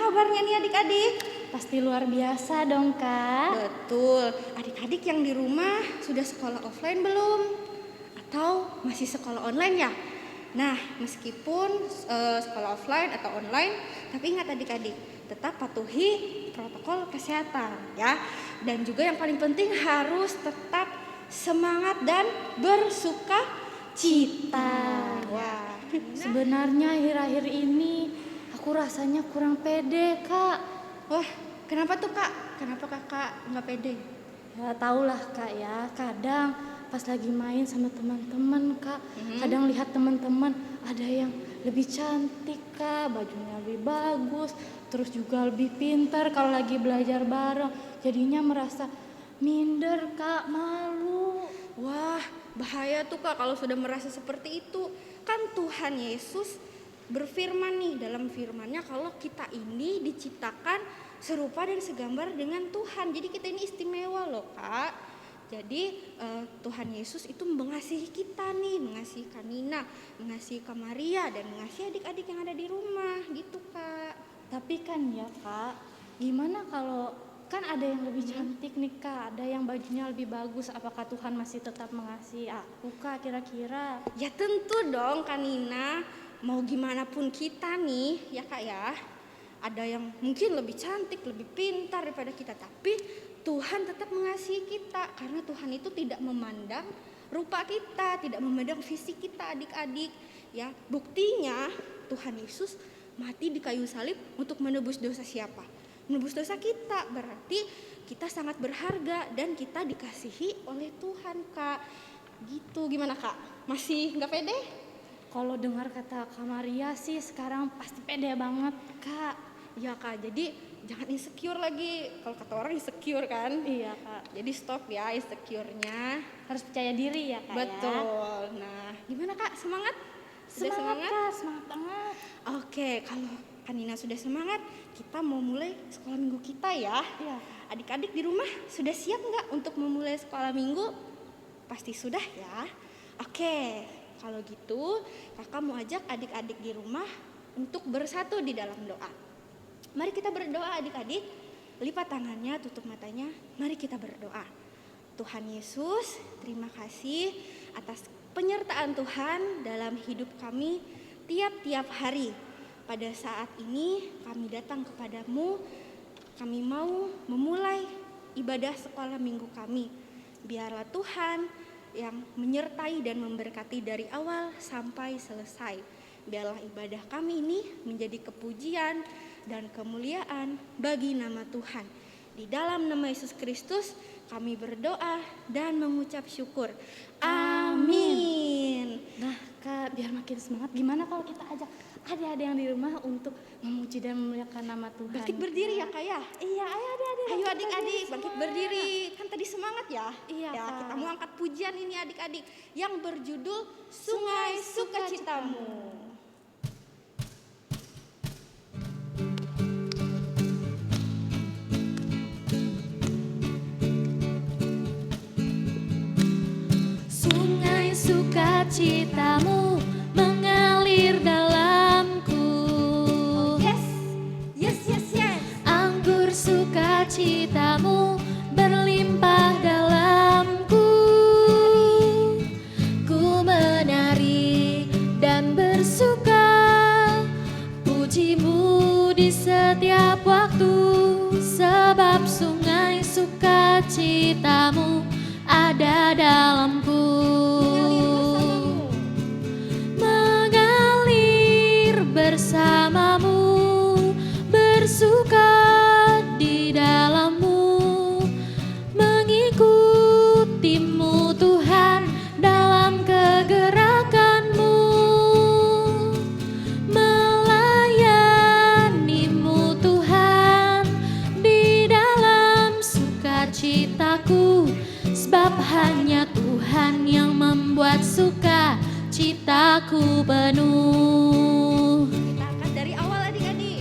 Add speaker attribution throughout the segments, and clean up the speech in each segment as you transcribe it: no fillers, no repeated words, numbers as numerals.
Speaker 1: kabarnya nih adik-adik?
Speaker 2: Pasti luar biasa dong, Kak.
Speaker 1: Betul, adik-adik yang di rumah sudah sekolah offline belum? Atau masih sekolah online ya? Nah, meskipun sekolah offline atau online, tapi ingat adik-adik, tetap patuhi protokol kesehatan ya. Dan juga yang paling penting harus tetap semangat dan bersuka cita.
Speaker 2: Wah, sebenarnya akhir-akhir ini aku rasanya kurang pede, Kak.
Speaker 1: Wah, kenapa tuh Kak? Kenapa Kakak nggak pede?
Speaker 2: Ya tahulah, Kak ya. Kadang pas lagi main sama teman-teman, Kak, kadang lihat teman-teman ada yang lebih cantik, Kak, bajunya lebih bagus, terus juga lebih pintar kalau lagi belajar bareng. Jadinya merasa minder, Kak, malu.
Speaker 1: Wah, bahaya tuh Kak kalau sudah merasa seperti itu. Kan Tuhan Yesus berfirman nih dalam firman-Nya kalau kita ini diciptakan serupa dan segambar dengan Tuhan. Jadi kita ini istimewa loh, Kak. Jadi Tuhan Yesus itu mengasihi kita nih, mengasihi Kak Nina, mengasihi Kak Maria, dan mengasihi adik-adik yang ada di rumah gitu, Kak.
Speaker 2: Tapi kan ya, Kak, gimana kalau kan ada yang lebih cantik nih, Kak, ada yang bajunya lebih bagus, apakah Tuhan masih tetap mengasihi aku, Kak, kira-kira?
Speaker 1: Ya tentu dong Kak Nina, mau gimana pun kita nih ya Kak ya, ada yang mungkin lebih cantik, lebih pintar daripada kita, tapi Tuhan tetap mengasihi kita karena Tuhan itu tidak memandang rupa kita, tidak memandang fisik kita adik-adik ya. Buktinya Tuhan Yesus mati di kayu salib untuk menebus dosa siapa? Menebus dosa kita, berarti kita sangat berharga dan kita dikasihi oleh Tuhan, Kak. Gitu, gimana Kak? Masih nggak pede?
Speaker 2: Kalau dengar kata Kak Maria sih sekarang pasti pede banget, Kak.
Speaker 1: Ya Kak, jadi jangan insecure lagi. Kalau kata orang insecure kan?
Speaker 2: Iya, Kak.
Speaker 1: Jadi stop ya insecure-nya.
Speaker 2: Harus percaya diri ya, Kak.
Speaker 1: Betul. Nah, gimana Kak? Semangat? Sudah
Speaker 2: Semangat, Kak, semangat banget.
Speaker 1: Oke, kalau Kanina sudah semangat, kita mau mulai sekolah minggu kita ya.
Speaker 2: Iya.
Speaker 1: Adik-adik di rumah sudah siap nggak untuk memulai sekolah minggu? Pasti sudah ya. Oke, kalau gitu kakak mau ajak adik-adik di rumah untuk bersatu di dalam doa. Mari kita berdoa adik-adik. Lipat tangannya, tutup matanya. Mari kita berdoa. Tuhan Yesus, terima kasih atas penyertaan Tuhan dalam hidup kami tiap-tiap hari. Pada saat ini kami datang kepadamu, kami mau memulai ibadah sekolah minggu kami. Biarlah Tuhan yang menyertai dan memberkati dari awal sampai selesai. Biarlah ibadah kami ini menjadi kepujian dan kemuliaan bagi nama Tuhan. Di dalam nama Yesus Kristus kami berdoa dan mengucap syukur. Amin.
Speaker 2: Nah, Kak, biar makin semangat, gimana kalau kita ajak adik-adik yang di rumah untuk memuji dan memuliakan nama Tuhan?
Speaker 1: Bangkit berdiri ya Kak ya?
Speaker 2: Iya, ayo adik-adik.
Speaker 1: Ayo adik-adik bangkit berdiri. Kan tadi semangat ya?
Speaker 2: Iya,
Speaker 1: ya,
Speaker 2: Kak.
Speaker 1: kita mau angkat pujian ini adik-adik yang berjudul Sungai Sukacitamu.
Speaker 3: Sungai sukacitamu mengalir dalamku.
Speaker 1: Yes, yes, yes, yes.
Speaker 3: Anggur sukacitamu berlimpah dalamku. Ku menari dan bersuka, pujimu di setiap waktu. Sebab sungai sukacitamu ada dalamku. Mengalir bersamamu, bersuka di dalammu, mengikutimu Tuhan dalam kegerakanmu, melayanimu Tuhan di dalam sukacitaku. Sebab hanya Tuhan yang membuat suka citaku penuh.
Speaker 1: Kita angkat dari awal adik-adik.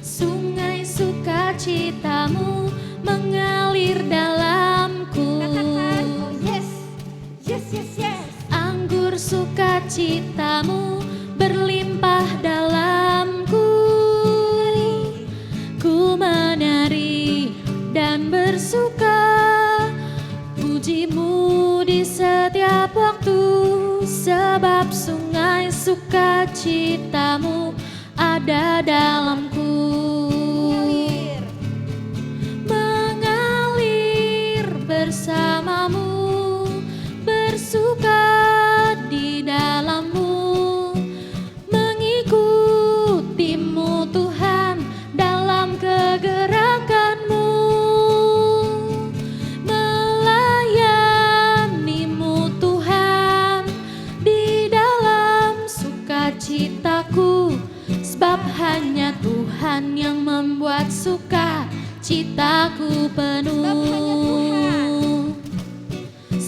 Speaker 3: Sungai sukacitamu mengalir dalamku.
Speaker 1: Katakan, oh yes.
Speaker 3: sukacitamu berlimpah dalamku. Ku menari dan bersuka, pujimu di setiap waktu, sebab sungai sukacitamu ada dalamku. Mengalir bersamamu, bersuka di dalammu, mengikutimu Tuhan dalam kegerakanmu, melayanimu Tuhan di dalam sukacitaku, sebab hanya Tuhan yang membuat sukacitaku penuh.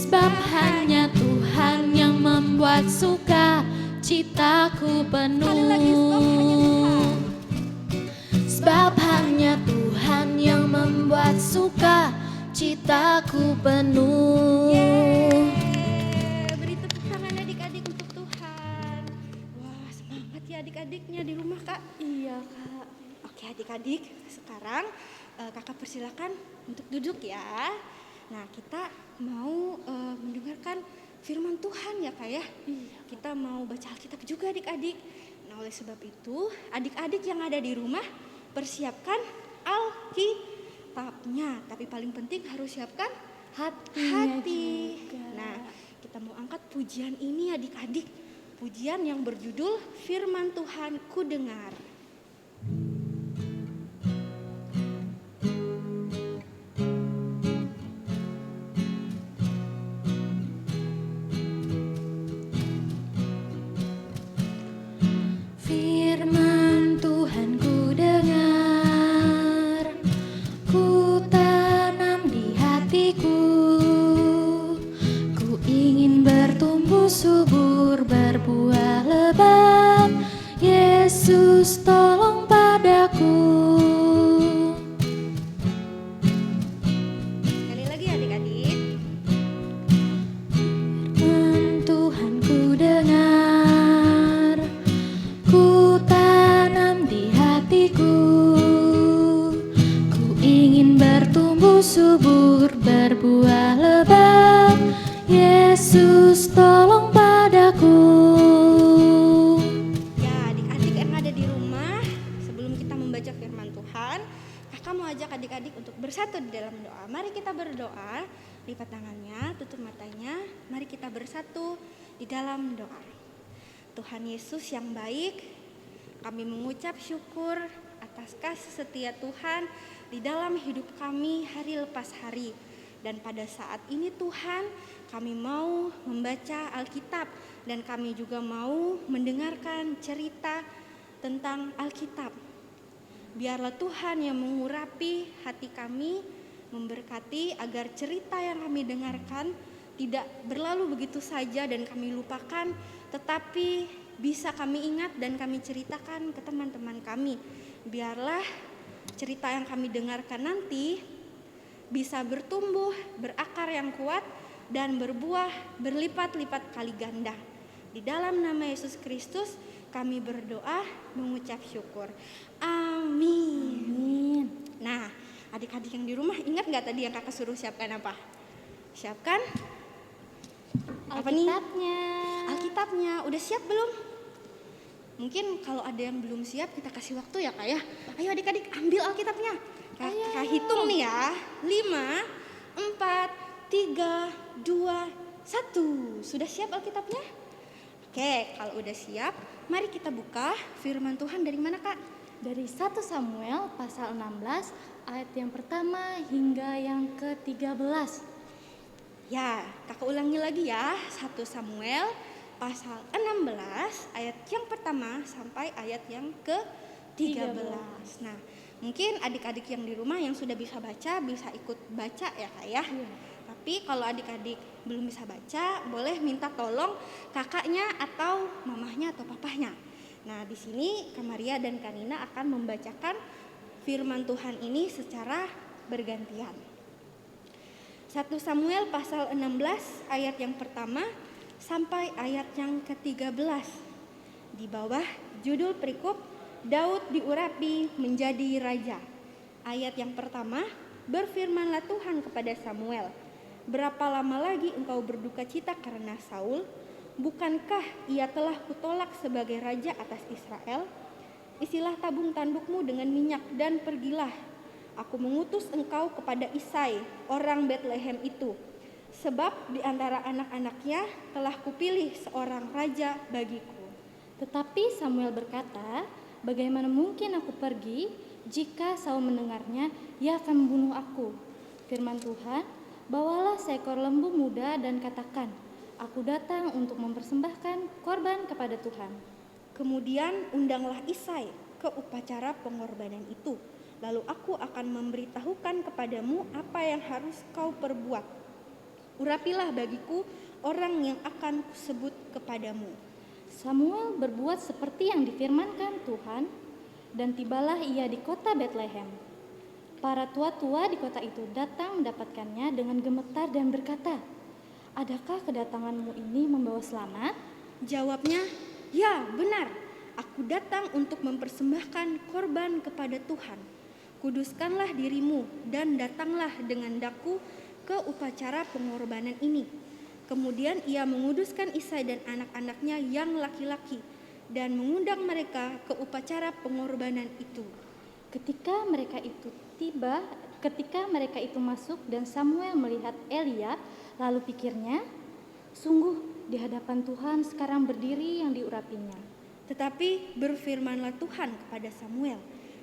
Speaker 3: Sebab hanya Tuhan yang membuat sukacitaku penuh. Sebab hanya Tuhan yang membuat sukacitaku penuh.
Speaker 1: Beri tepuk tangan adik-adik untuk Tuhan. Wah, semangat ya adik-adiknya di rumah, Kak.
Speaker 2: Iya, Kak.
Speaker 1: Oke adik-adik, sekarang kakak persilakan untuk duduk ya. Nah, kita mau mendengarkan firman Tuhan ya, Kak ya. Kita mau baca Alkitab juga adik-adik. Nah, oleh sebab itu adik-adik yang ada di rumah persiapkan Alkitabnya. Tapi paling penting harus siapkan
Speaker 2: Hatinya
Speaker 1: hati.
Speaker 2: juga.
Speaker 1: Nah, kita mau angkat pujian ini adik-adik. Pujian yang berjudul Firman Tuhan Ku Dengar.
Speaker 3: Firman Tuhan ku dengar, ku tanam di hatiku, ku ingin bertumbuh subur, berbuah lebat. Yesus tolong padaku.
Speaker 1: Sekali lagi adik-adik.
Speaker 3: Firman Tuhan ku dengar, ku tanam di hatiku, ku ingin bertumbuh subur, berbuah lebat. Yesus tolong padaku.
Speaker 1: Ya, adik-adik yang ada di rumah, sebelum kita membaca firman Tuhan, kakak mau ajak adik-adik untuk bersatu di dalam doa. Mari kita berdoa, lipat tangannya, tutup matanya. Mari kita bersatu di dalam doa. Tuhan Yesus yang baik, kami mengucap syukur atas kasih setia Tuhan di dalam hidup kami hari lepas hari. Dan pada saat ini Tuhan, kami mau membaca Alkitab dan kami juga mau mendengarkan cerita tentang Alkitab. Biarlah Tuhan yang mengurapi hati kami, memberkati agar cerita yang kami dengarkan tidak berlalu begitu saja dan kami lupakan, tetapi bisa kami ingat dan kami ceritakan ke teman-teman kami. Biarlah cerita yang kami dengarkan nanti bisa bertumbuh, berakar yang kuat, dan berbuah berlipat-lipat kali ganda. Di dalam nama Yesus Kristus kami berdoa mengucap syukur. Amin. Nah, adik-adik yang di rumah ingat gak tadi yang kakak suruh siapkan apa? Siapkan apa nih?
Speaker 2: Alkitabnya.
Speaker 1: Alkitabnya. Udah siap belum? Mungkin kalau ada yang belum siap kita kasih waktu ya kak ya. Ayo adik-adik ambil Alkitabnya. Kakak hitung nih ya. 5, 4, 3, 2, 1. Sudah siap Alkitabnya? Oke, kalau udah siap, mari kita buka firman Tuhan dari mana kak?
Speaker 2: Dari 1 Samuel pasal 16 ayat yang pertama hingga yang ke-13.
Speaker 1: Ya, kakak ulangi lagi ya. 1 Samuel pasal 16 ayat yang pertama sampai ayat yang ke-13. Nah, mungkin adik-adik yang di rumah yang sudah bisa baca bisa ikut baca ya kak ya. Tapi kalau adik-adik belum bisa baca, boleh minta tolong kakaknya atau mamahnya atau papahnya. Nah, di sini Kak Maria dan Kak Nina akan membacakan firman Tuhan ini secara bergantian. 1 Samuel pasal 16 ayat yang pertama sampai ayat yang ke-13. Di bawah judul perikop Daud diurapi menjadi raja. Ayat yang pertama, berfirmanlah Tuhan kepada Samuel, berapa lama lagi engkau berduka cita karena Saul? Bukankah ia telah kutolak sebagai raja atas Israel? Isilah tabung tandukmu dengan minyak dan pergilah. Aku mengutus engkau kepada Isai, orang Betlehem itu. Sebab di antara anak-anaknya telah kupilih seorang raja bagiku.
Speaker 2: Tetapi Samuel berkata, bagaimana mungkin aku pergi? Jika Saul mendengarnya, ia akan membunuh aku. Firman Tuhan, bawalah seekor lembu muda dan katakan, aku datang untuk mempersembahkan korban kepada Tuhan.
Speaker 1: Kemudian undanglah Isai ke upacara pengorbanan itu. Lalu aku akan memberitahukan kepadamu apa yang harus kau perbuat. Urapilah bagiku orang yang akan kusebut kepadamu.
Speaker 2: Samuel berbuat seperti yang difirmankan Tuhan, dan tibalah ia di kota Betlehem. Para tua-tua di kota itu datang mendapatkannya dengan gemetar dan berkata, adakah kedatanganmu ini membawa selamat?
Speaker 1: Jawabnya, ya benar, aku datang untuk mempersembahkan korban kepada Tuhan. Kuduskanlah dirimu dan datanglah dengan daku ke upacara pengorbanan ini. Kemudian ia menguduskan Isai dan anak-anaknya yang laki-laki dan mengundang mereka ke upacara pengorbanan itu.
Speaker 2: Ketika mereka itu masuk dan Samuel melihat Elia, lalu pikirnya, sungguh di hadapan Tuhan sekarang berdiri yang diurapinya.
Speaker 1: Tetapi berfirmanlah Tuhan kepada Samuel,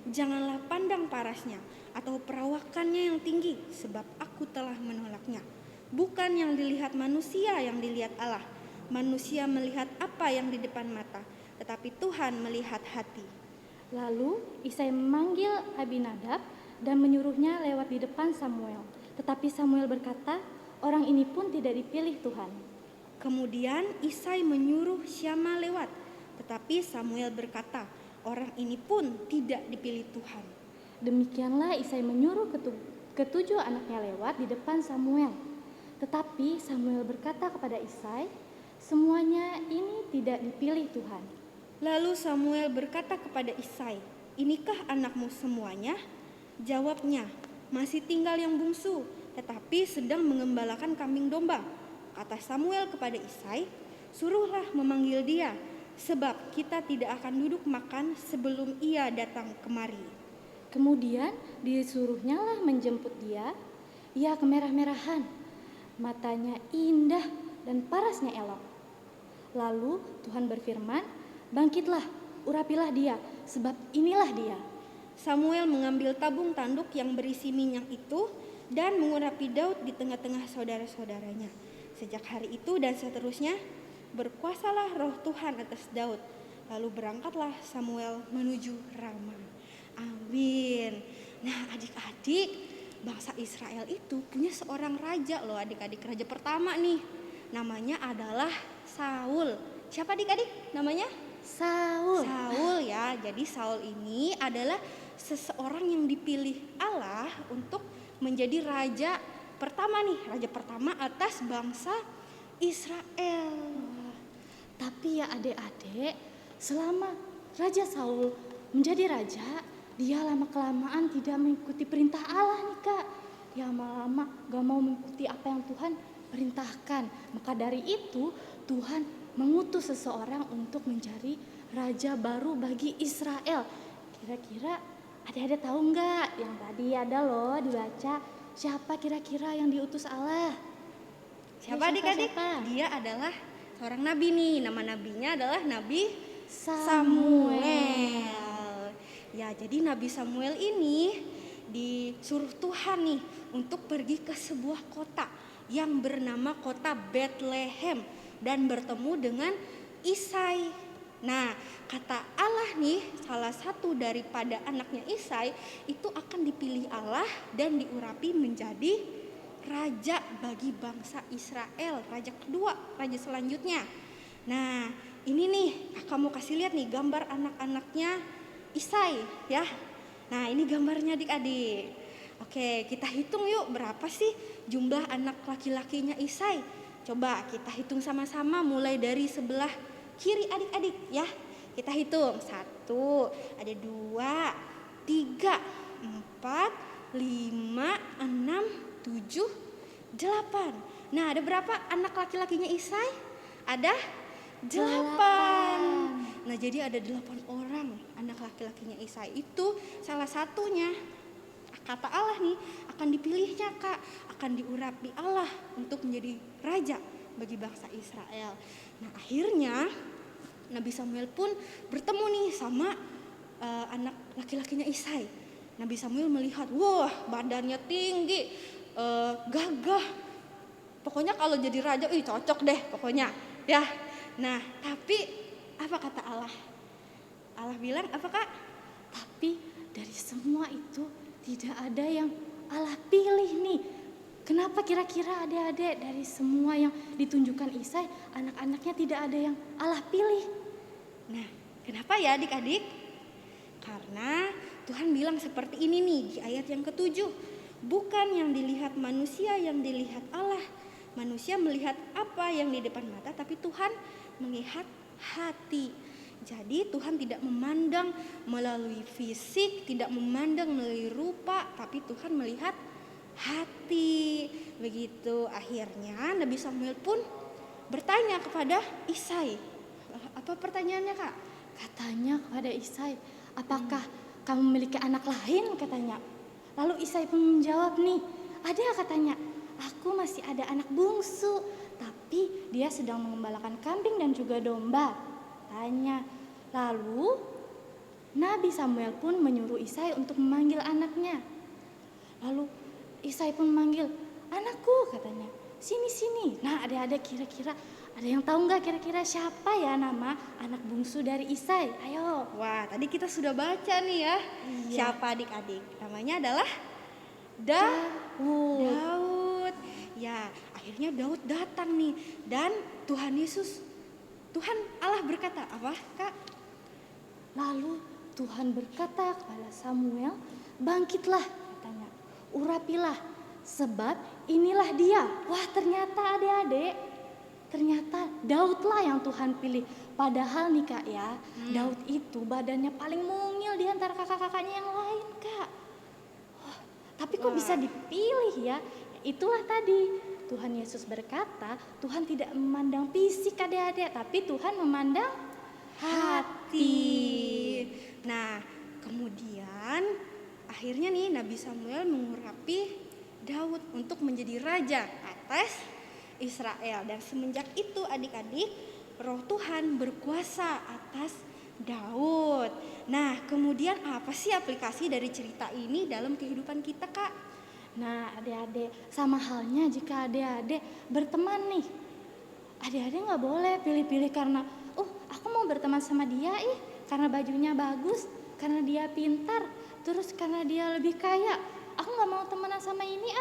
Speaker 1: janganlah pandang parasnya atau perawakannya yang tinggi, sebab aku telah menolaknya. Bukan yang dilihat manusia yang dilihat Allah. Manusia melihat apa yang di depan mata, tetapi Tuhan melihat hati.
Speaker 2: Lalu Isai memanggil Abinadab dan menyuruhnya lewat di depan Samuel. Tetapi Samuel berkata, orang ini pun tidak dipilih Tuhan.
Speaker 1: Kemudian Isai menyuruh Syama lewat, tetapi Samuel berkata, orang ini pun tidak dipilih Tuhan.
Speaker 2: Demikianlah Isai menyuruh ketujuh anaknya lewat di depan Samuel. Tetapi Samuel berkata kepada Isai, semuanya ini tidak dipilih Tuhan.
Speaker 1: Lalu Samuel berkata kepada Isai, inikah anakmu semuanya? Jawabnya, masih tinggal yang bungsu, tetapi sedang mengembalakan kambing domba. Kata Samuel kepada Isai, suruhlah memanggil dia, sebab kita tidak akan duduk makan sebelum ia datang kemari.
Speaker 2: Kemudian disuruhnyalah menjemput dia. Ia kemerah-merahan, matanya indah dan parasnya elok. Lalu Tuhan berfirman, bangkitlah, urapilah dia, sebab inilah dia.
Speaker 1: Samuel mengambil tabung tanduk yang berisi minyak itu dan mengurapi Daud di tengah-tengah saudara-saudaranya. Sejak hari itu dan seterusnya, berkuasalah roh Tuhan atas Daud. Lalu berangkatlah Samuel menuju Rama. Amin. Nah adik-adik, bangsa Israel itu punya seorang raja loh adik-adik. Raja pertama nih, namanya adalah Saul. Siapa adik-adik namanya?
Speaker 2: Saul.
Speaker 1: Saul ya, jadi Saul ini adalah seseorang yang dipilih Allah untuk menjadi raja pertama nih, raja pertama atas bangsa Israel.
Speaker 2: Tapi ya adik-adik, selama Raja Saul menjadi raja, dia lama-kelamaan tidak mengikuti perintah Allah nih kak. Dia lama-lama gak mau mengikuti apa yang Tuhan perintahkan. Maka dari itu Tuhan mengutus seseorang untuk menjadi raja baru bagi Israel. Kira-kira adik-adik tahu nggak yang tadi ada loh dibaca, siapa kira-kira yang diutus Allah?
Speaker 1: Siapa adik-adik? Dia adalah seorang nabi nih. Nama nabinya adalah Nabi Samuel. Ya, jadi Nabi Samuel ini disuruh Tuhan nih untuk pergi ke sebuah kota yang bernama kota Betlehem dan bertemu dengan Isai. Nah, kata Allah nih, salah satu daripada anaknya Isai itu akan dipilih Allah dan diurapi menjadi raja bagi bangsa Israel, raja kedua, raja selanjutnya. Nah, ini nih, kamu kasih lihat nih gambar anak-anaknya Isai ya. Nah, ini gambarnya adik-adik. Oke, kita hitung yuk berapa sih jumlah anak laki-lakinya Isai. Coba kita hitung sama-sama mulai dari sebelah kiri adik-adik ya. Kita hitung 1, ada 2, 3, 4, 5, 6, 7, 8. Nah, ada berapa anak laki-lakinya Isai? Ada 8. Nah, jadi ada 8 orang anak laki-lakinya Isai. Itu salah satunya kata Allah nih akan dipilihnya Kak, akan diurapi Allah untuk menjadi raja bagi bangsa Israel. Nah, akhirnya Nabi Samuel pun bertemu nih sama anak laki-lakinya Isai. Nabi Samuel melihat, wah badannya tinggi, gagah. Pokoknya kalau jadi raja, cocok deh pokoknya ya. Nah, tapi apa kata Allah? Allah bilang apa Kak?
Speaker 2: Tapi dari semua itu tidak ada yang Allah pilih nih. Kenapa kira-kira adik-adik dari semua yang ditunjukkan Isai, anak-anaknya tidak ada yang Allah pilih?
Speaker 1: Nah, kenapa ya adik-adik? Karena Tuhan bilang seperti ini nih di ayat yang ke-7. Bukan yang dilihat manusia yang dilihat Allah. Manusia melihat apa yang di depan mata, tapi Tuhan melihat hati. Jadi Tuhan tidak memandang melalui fisik, tidak memandang melalui rupa, tapi Tuhan melihat hati. Begitu akhirnya Nabi Samuel pun bertanya kepada Isai. Apa pertanyaannya Kak?
Speaker 2: Katanya kepada Isai, apakah kamu memiliki anak lain katanya. Lalu Isai pun menjawab nih, ada katanya, aku masih ada anak bungsu, tapi dia sedang mengembalakan kambing dan juga domba. Tanya. Lalu Nabi Samuel pun menyuruh Isai untuk memanggil anaknya. Lalu Isai pun memanggil, anakku katanya, sini. Nah, adik-adik kira-kira ada yang tahu nggak kira-kira siapa ya nama anak bungsu dari Isai? Ayo.
Speaker 1: Wah, tadi kita sudah baca nih ya.
Speaker 2: Iya.
Speaker 1: Siapa adik-adik? Namanya adalah Daud. Ya, akhirnya Daud datang nih dan Tuhan Allah berkata apa Kak?
Speaker 2: Lalu Tuhan berkata kepada Samuel, bangkitlah katanya, urapilah sebab inilah dia. Wah, ternyata adik-adik, ternyata Daudlah yang Tuhan pilih. Padahal nih Kak ya, Daud itu badannya paling mungil di antara kakak-kakaknya yang lain Kak. Wah, tapi kok bisa dipilih ya? Itulah tadi Tuhan Yesus berkata, Tuhan tidak memandang fisik adik-adik, tapi Tuhan memandang hati.
Speaker 1: Nah, kemudian akhirnya nih Nabi Samuel mengurapi Daud untuk menjadi raja atas Israel. Dan semenjak itu adik-adik, Roh Tuhan berkuasa atas Daud. Nah, kemudian apa sih aplikasi dari cerita ini dalam kehidupan kita Kak?
Speaker 2: Nah, adik-adik, sama halnya jika adik-adik berteman nih. Adik-adik gak boleh pilih-pilih karena aku mau berteman sama dia karena bajunya bagus, karena dia pintar, terus karena dia lebih kaya. Aku gak mau temenan sama ini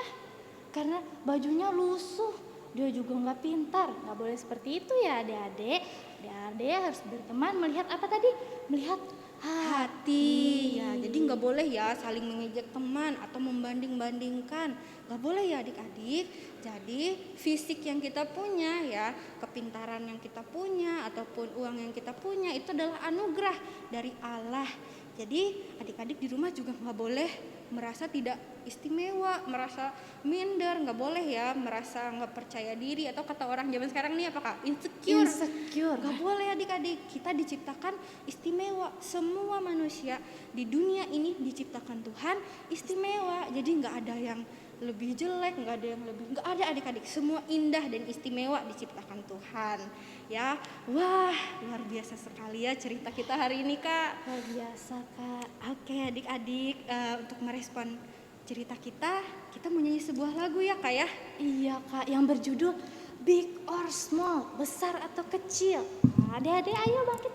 Speaker 2: karena bajunya lusuh, dia juga gak pintar. Gak boleh seperti itu ya adik-adik. Adik-adik harus berteman melihat apa tadi? Melihat hati.
Speaker 1: Ya, jadi nggak boleh ya saling mengejek teman atau membanding-bandingkan. Nggak boleh ya adik-adik. Jadi fisik yang kita punya ya, kepintaran yang kita punya ataupun uang yang kita punya itu adalah anugerah dari Allah. Jadi adik-adik di rumah juga nggak boleh merasa tidak istimewa, merasa minder, nggak boleh ya merasa nggak percaya diri atau kata orang zaman sekarang nih apa Kak? Insecure. Nggak boleh adik-adik, kita diciptakan istimewa. Semua manusia di dunia ini diciptakan Tuhan istimewa. Jadi nggak ada yang lebih jelek, nggak ada adik-adik, semua indah dan istimewa diciptakan Tuhan. Ya, wah luar biasa sekali ya cerita kita hari ini Kak.
Speaker 2: Luar biasa Kak.
Speaker 1: Oke adik-adik, untuk merespon cerita kita mau nyanyi sebuah lagu ya Kak ya.
Speaker 2: Iya Kak, yang berjudul Big or Small, besar atau kecil. Nah, adik-adik ayo bangkit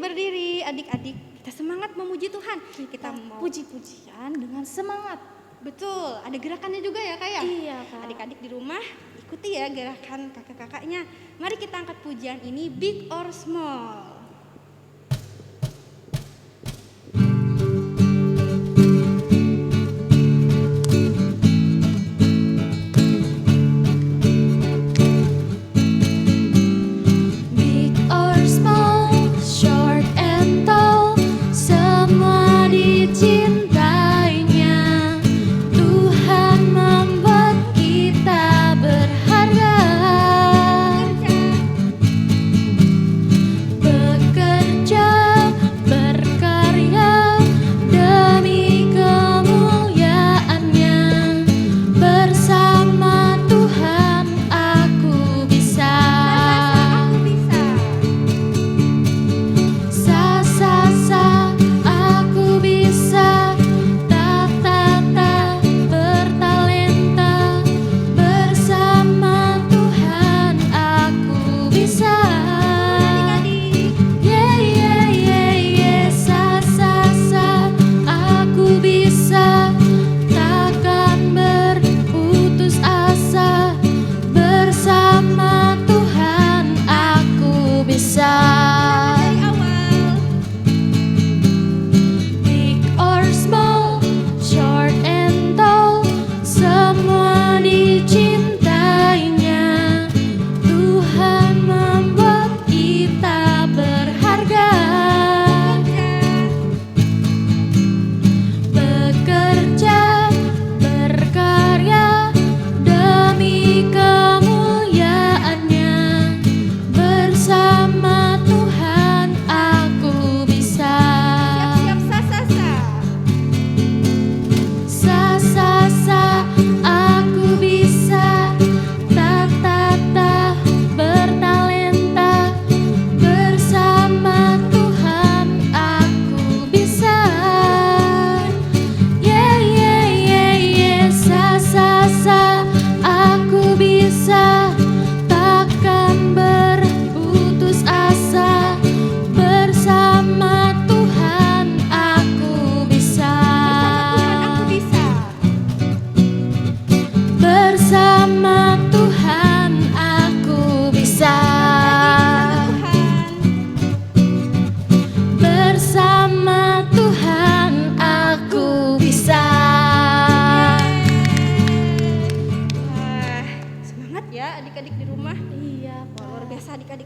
Speaker 2: berdiri.
Speaker 1: Adik-adik, kita semangat memuji Tuhan. Kita mau
Speaker 2: puji-pujian dengan semangat.
Speaker 1: Betul, ada gerakannya juga ya Kak ya.
Speaker 2: Iya Kak.
Speaker 1: Adik-adik di rumah ikuti ya gerakan kakak-kakaknya. Mari kita angkat pujian ini, Big or Small.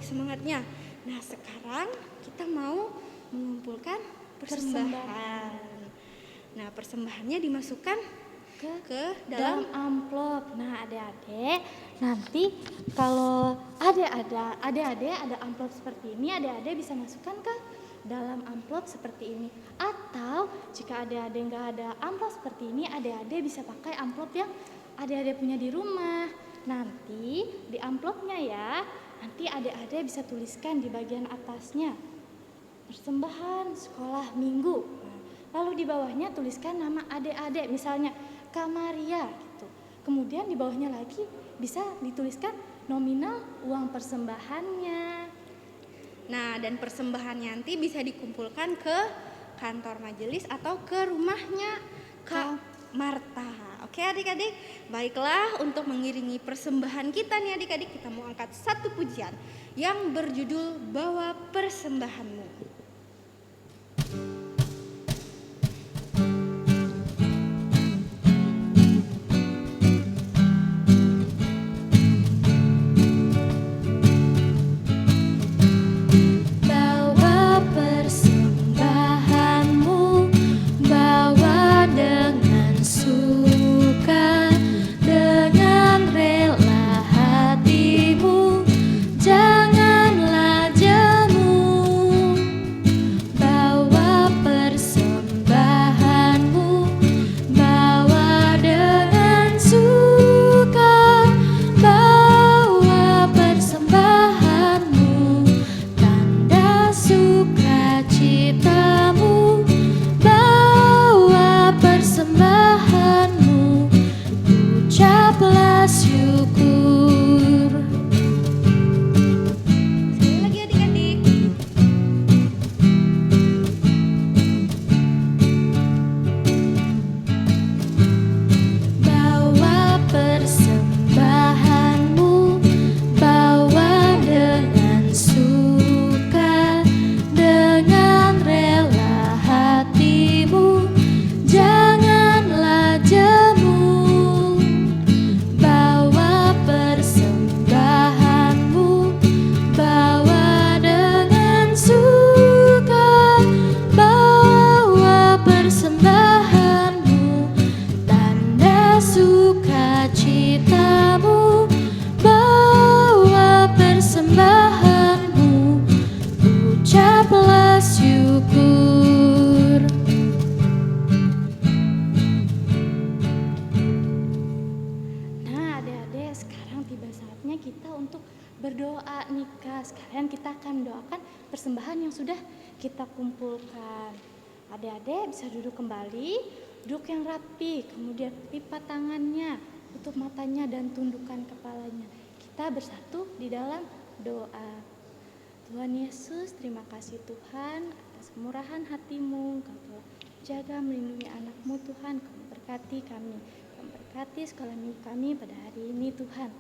Speaker 1: balik semangatnya. Nah, sekarang kita mau mengumpulkan persembahan. Nah, persembahannya dimasukkan ke dalam
Speaker 2: amplop. Nah, adik-adik, nanti kalau adik-adik ada amplop seperti ini, adik-adik bisa masukkan ke dalam amplop seperti ini. Atau jika adik-adik nggak ada amplop seperti ini, adik-adik bisa pakai amplop yang adik-adik punya di rumah. Nanti di amplopnya ya, nanti adik-adik bisa tuliskan di bagian atasnya persembahan sekolah minggu. Nah, lalu di bawahnya tuliskan nama adik-adik, misalnya Kak Maria gitu. Kemudian di bawahnya lagi bisa dituliskan nominal uang persembahannya.
Speaker 1: Nah, dan persembahannya nanti bisa dikumpulkan ke kantor majelis atau ke rumahnya Kak Marta. Oke adik-adik, baiklah, untuk mengiringi persembahan kita nih adik-adik, kita mau angkat satu pujian yang berjudul Bawa Persembahanmu.
Speaker 3: Bawa persembahanmu, bawa dengan suka, dengan rela hatimu, janganlah jemu. Bawa persembahanmu, bawa dengan suka, bawa persembahanmu, tanda sukacitamu, bawa persembahanmu, ucaplah syukur.
Speaker 1: Sekali lagi adik-adik.
Speaker 3: Bawa persembahanmu, bawa dengan suka, dengan rela hatimu, janganlah jemu. Bawa persembahanmu, bawa dengan suka, bawa persembahanmu, tanda sukacitamu, bawa persembahanmu, ucaplah syukur.
Speaker 2: Nah, adik-adik, sekarang tiba saatnya kita untuk berdoa nih Kak. Sekarang kita akan mendoakan persembahan yang sudah kita kumpulkan. Adik-adik bisa duduk kembali, duduk yang rapi, kemudian lipat tangannya, tutup matanya dan tundukkan kepalanya. Kita bersatu di dalam doa. Tuhan Yesus, terima kasih Tuhan atas kemurahan hatimu. Kau telah jaga melindungi anakmu Tuhan. Kau berkati kami. Kau berkati sekolah minggu kami pada hari ini Tuhan.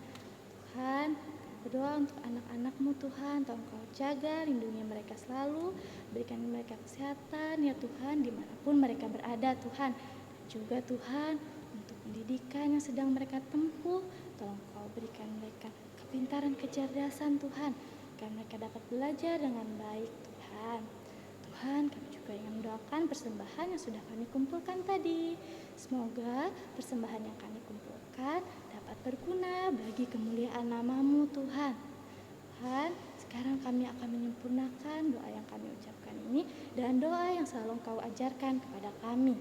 Speaker 2: Tuhan, berdoa untuk anak-anakmu Tuhan. Tolong Kau jaga, lindungi mereka selalu. Berikan mereka kesehatan ya Tuhan, dimanapun mereka berada Tuhan. Dan juga Tuhan, untuk pendidikan yang sedang mereka tempuh, tolong Kau berikan mereka kepintaran, kecerdasan Tuhan, agar mereka dapat belajar dengan baik Tuhan. Tuhan, kami juga ingin mendoakan persembahan yang sudah kami kumpulkan tadi. Semoga persembahan yang kami kumpulkan dapat berguna bagi kemuliaan nama-Mu Tuhan. Tuhan, sekarang kami akan menyempurnakan doa yang kami ucapkan ini dan doa yang selalu Engkau ajarkan kepada kami.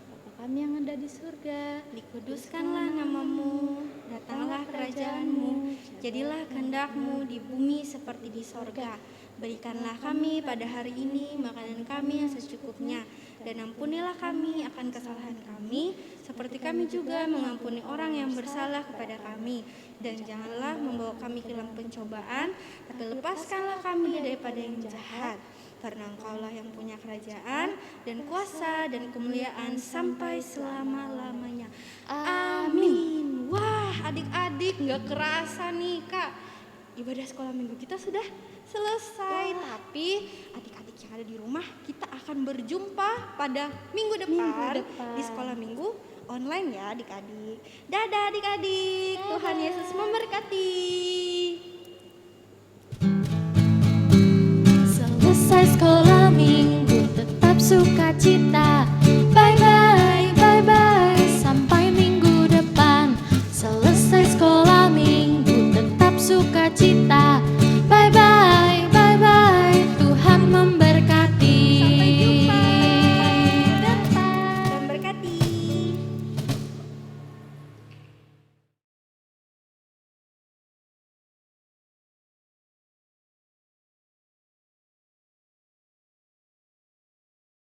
Speaker 2: Bapa kami yang ada di surga,
Speaker 1: Dikuduskanlah namamu, datanglah kerajaanmu, jadilah kehendak-Mu di bumi seperti di sorga. Berikanlah kami pada hari ini makanan kami yang secukupnya, dan ampunilah kami akan kesalahan kami, seperti kami juga mengampuni orang yang bersalah kepada kami. Dan janganlah membawa kami ke dalam pencobaan, tapi lepaskanlah kami daripada yang jahat. Karena Engkaulah yang punya kerajaan dan kuasa dan kemuliaan sampai selama-lamanya. Amin. Wah, adik-adik, gak kerasa nih Kak, ibadah sekolah minggu kita sudah selesai. Tapi adik-adik yang ada di rumah, kita akan berjumpa pada minggu depan di sekolah minggu online ya adik-adik. Dadah adik-adik, Tuhan Yesus memberkati.
Speaker 3: selesai sekolah minggu tetap sukacita.